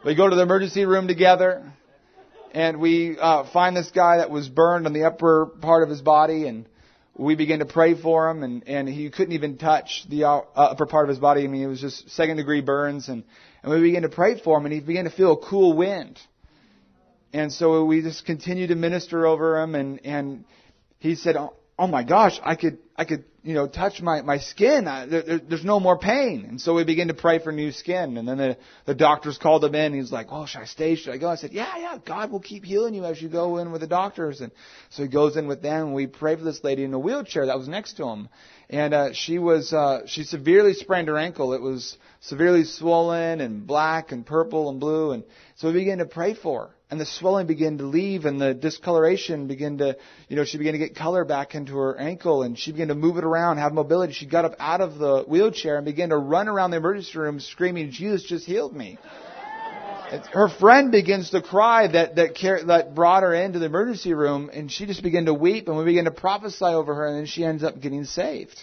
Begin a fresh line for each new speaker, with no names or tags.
We go to the emergency room together, and we find this guy that was burned on the upper part of his body, and we begin to pray for him, and he couldn't even touch the upper part of his body. I mean, it was just second-degree burns, and we began to pray for him, and he began to feel a cool wind. And so we just continued to minister over him, and he said, "Oh my gosh, I could touch my skin. There's no more pain." And so we began to pray for new skin. And then the doctors called him in. He's like, "Oh, should I stay? Should I go?" I said, "Yeah, God will keep healing you as you go in with the doctors." And so he goes in with them, and we pray for this lady in a wheelchair that was next to him. And she severely sprained her ankle. It was severely swollen and black and purple and blue. And so we began to pray for her. And the swelling began to leave, and the discoloration began to, she began to get color back into her ankle, and she began to move it around, have mobility. She got up out of the wheelchair and began to run around the emergency room screaming, "Jesus just healed me." Her friend begins to cry that brought her into the emergency room, and she just began to weep, and we began to prophesy over her, and then she ends up getting saved.